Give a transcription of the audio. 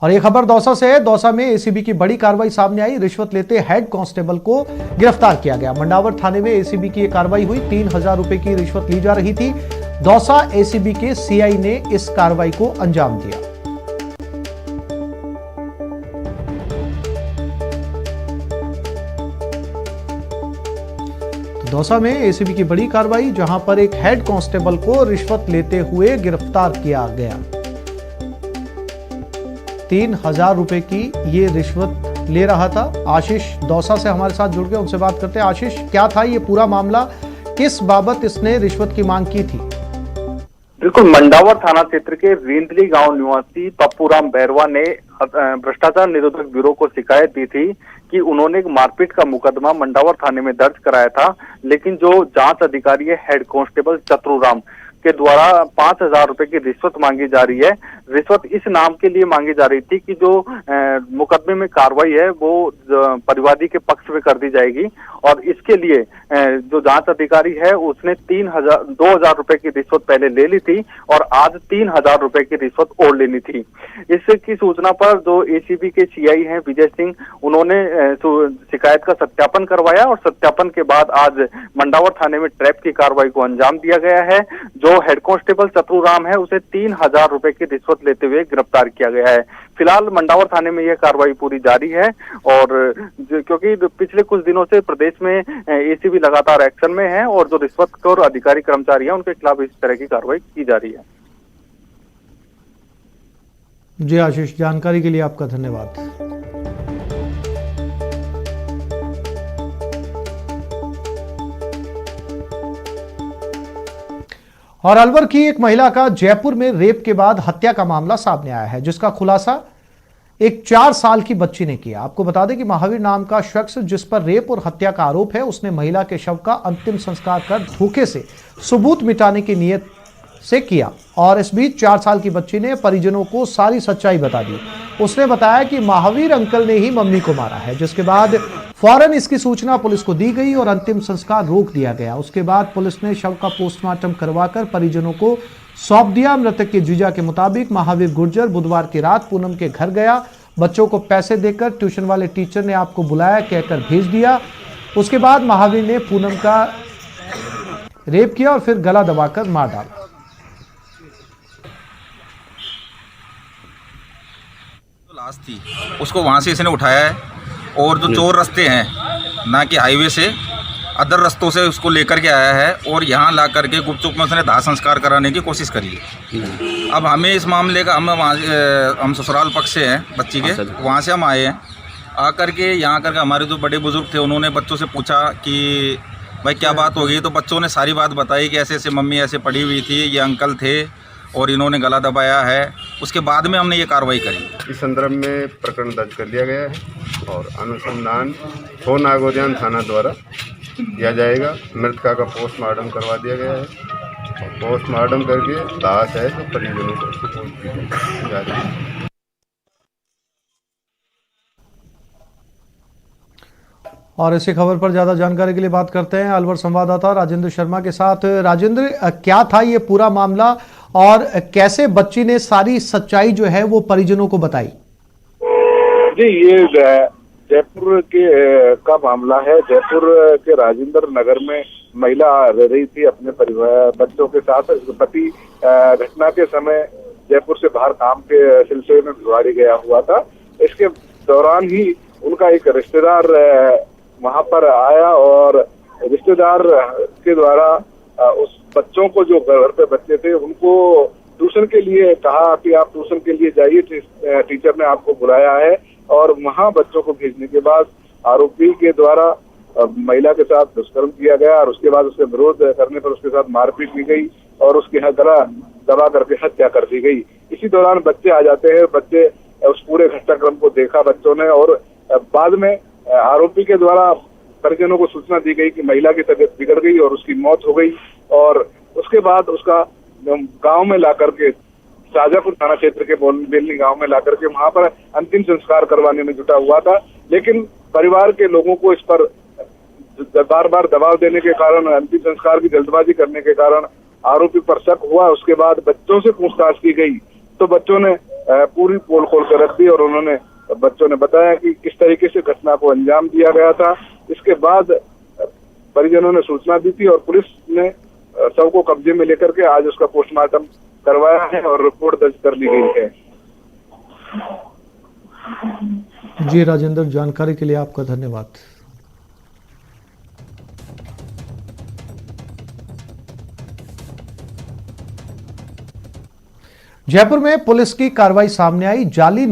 और ये खबर दौसा से है। दौसा में एसीबी की बड़ी कार्रवाई सामने आई। रिश्वत लेते हेड कांस्टेबल को गिरफ्तार किया गया। मंडावर थाने में एसीबी की ये कार्रवाई हुई। 3000 रुपए की रिश्वत ली जा रही थी। दौसा एसीबी के सीआई ने इस कार्रवाई को अंजाम दिया। दौसा में एसीबी की बड़ी कार्रवाई, जहां पर एक हेड कांस्टेबल को रिश्वत लेते हुए गिरफ्तार किया गया। 3000 रुपए की ये रिश्वत ले रहा था। आशीष दौसा से हमारे साथ जुड़ गए, उनसे बात करते हैं। आशीष, क्या था ये पूरा मामला, किस बाबत इसने रिश्वत की मांग की थी? बिल्कुल, मंडावर थाना क्षेत्र के रेंदली गांव निवासी पप्पूराम बैरवा ने भ्रष्टाचार निरोधक ब्यूरो को शिकायत दी थी कि उन्होंने एक मारपीट का मुकदमा मंडावर थाने में दर्ज कराया था, लेकिन जो जांच अधिकारी है हेड कांस्टेबल चतुराम के द्वारा 5000 रुपए की रिश्वत मांगी जा रही है। रिश्वत इस नाम के लिए मांगी जा रही थी कि जो मुकदमे में कार्रवाई है वो परिवादी के पक्ष में कर दी जाएगी, और इसके लिए जो जांच अधिकारी है उसने 2000 रुपए की रिश्वत पहले ले ली थी और आज 3000 रुपए की रिश्वत और लेनी थी। इसकी सूचना पर जो एसीबी के सीआई हैं विजय सिंह, उन्होंने शिकायत का सत्यापन करवाया और सत्यापन के बाद आज मंडावर थाने में ट्रैप की कार्रवाई को अंजाम दिया गया है। जो हेड कांस्टेबल चतुराम है उसे 3000 रुपए की रिश्वत लेते हुए गिरफ्तार किया गया है। फिलहाल मंडावर थाने में यह कार्रवाई पूरी जारी है, और क्योंकि पिछले कुछ दिनों से प्रदेश में एसीबी लगातार एक्शन में है और जो रिश्वतखोर अधिकारी कर्मचारी हैं उनके खिलाफ इस तरह की कार्रवाई की जा रही है। जी आशीष, जानकारी के लिए आपका धन्यवाद। और अलवर की एक महिला का जयपुर में रेप के बाद हत्या का मामला सामने आया है, जिसका खुलासा एक 4 साल की बच्ची ने किया। आपको बता दें कि महावीर नाम का शख्स जिस पर रेप और हत्या का आरोप है, उसने महिला के शव का अंतिम संस्कार कर धोखे से सबूत मिटाने की नीयत से किया, और इस बीच 4 साल की बच्ची ने परिजनों को सारी सच्चाई बता दी। उसने बताया कि महावीर अंकल ने ही मम्मी को मारा है, जिसके बाद फौरन इसकी सूचना पुलिस को दी गई और अंतिम संस्कार रोक दिया गया। उसके बाद पुलिस ने शव का पोस्टमार्टम करवाकर परिजनों को सौंप दिया। मृतक के जीजा के मुताबिक महावीर गुर्जर बुधवार की रात पूनम के घर गया। बच्चों को पैसे देकर ट्यूशन वाले टीचर ने आपको बुलाया कहकर भेज दिया। उसके बाद महावीर ने पूनम का रेप किया और फिर गला दबाकर मार डाला। लाश थी उसको वहां से इसने उठाया है, और जो चोर रास्ते हैं ना कि हाईवे से अदर रास्तों से उसको लेकर के आया है और यहाँ ला करके गुपचुप में उसने दाह संस्कार कराने की कोशिश करी है। अब हमें इस मामले का हम ससुराल पक्ष से हैं बच्ची के, वहाँ से हम आए हैं। आकर के यहाँ करके हमारे जो बड़े बुजुर्ग थे उन्होंने बच्चों से पूछा कि भाई क्या बात हो गई, तो बच्चों ने सारी बात बताई कि ऐसे ऐसे मम्मी ऐसे पड़ी हुई थी, ये अंकल थे और इन्होंने गला दबाया है। उसके बाद में हमने ये कार्रवाई करी। इस संदर्भ में प्रकरण दर्ज कर लिया गया है और अनुसंधान हो नागोद्यान थाना द्वारा किया जाएगा। मृतका का पोस्टमार्टम करवा दिया गया है और पोस्टमार्टम करके लाश है तो परिजनों को सुपुर्द की जा रही है। और इसी खबर पर ज्यादा जानकारी के लिए बात करते हैं अलवर संवाददाता राजेंद्र शर्मा के साथ। राजेंद्र, क्या था ये पूरा मामला और कैसे बच्ची ने सारी सच्चाई जो है वो परिजनों को बताई? जी, ये जयपुर के का मामला है। जयपुर के राजेंद्र नगर में महिला रह रही थी अपने परिवार बच्चों के साथ। पति घटना के समय जयपुर से बाहर काम के सिलसिले में भिवाड़ी गया हुआ था। इसके दौरान ही उनका एक रिश्तेदार वहां पर आया और रिश्तेदार के द्वारा उस बच्चों को, जो घर पे बच्चे थे, उनको ट्यूशन के लिए कहा कि आप ट्यूशन के लिए जाइए, टीचर ने आपको बुलाया है। और वहां बच्चों को भेजने के बाद आरोपी के द्वारा महिला के साथ दुष्कर्म किया गया और उसके बाद उसके विरोध करने पर उसके साथ मारपीट की गई और उसके गला दबा करके हत्या कर दी गई। इसी दौरान बच्चे आ जाते हैं। बच्चे उस पूरे घटनाक्रम को देखा बच्चों ने, और बाद में आरोपी के द्वारा परिजनों को सूचना दी गई कि महिला की तबीयत बिगड़ गई और उसकी मौत हो गई। और उसके बाद उसका गांव में ला करके, शाजापुर थाना क्षेत्र के बेलनी गांव में ला करके वहां पर अंतिम संस्कार करवाने में जुटा हुआ था। लेकिन परिवार के लोगों को इस पर बार बार दबाव देने के कारण, अंतिम संस्कार की जल्दबाजी करने के कारण आरोपी पर शक हुआ। उसके बाद बच्चों से पूछताछ की गई तो बच्चों ने पूरी पोल खोल कर रख दी और उन्होंने बच्चों ने बताया कि किस तरीके से घटना को अंजाम दिया गया था। इसके बाद परिजनों ने सूचना दी थी और पुलिस ने शव को कब्जे में लेकर के आज उसका पोस्टमार्टम करवाया है और रिपोर्ट दर्ज कर ली गई है। जी राजेंद्र, जानकारी के लिए आपका धन्यवाद। जयपुर में पुलिस की कार्रवाई सामने आई। जाली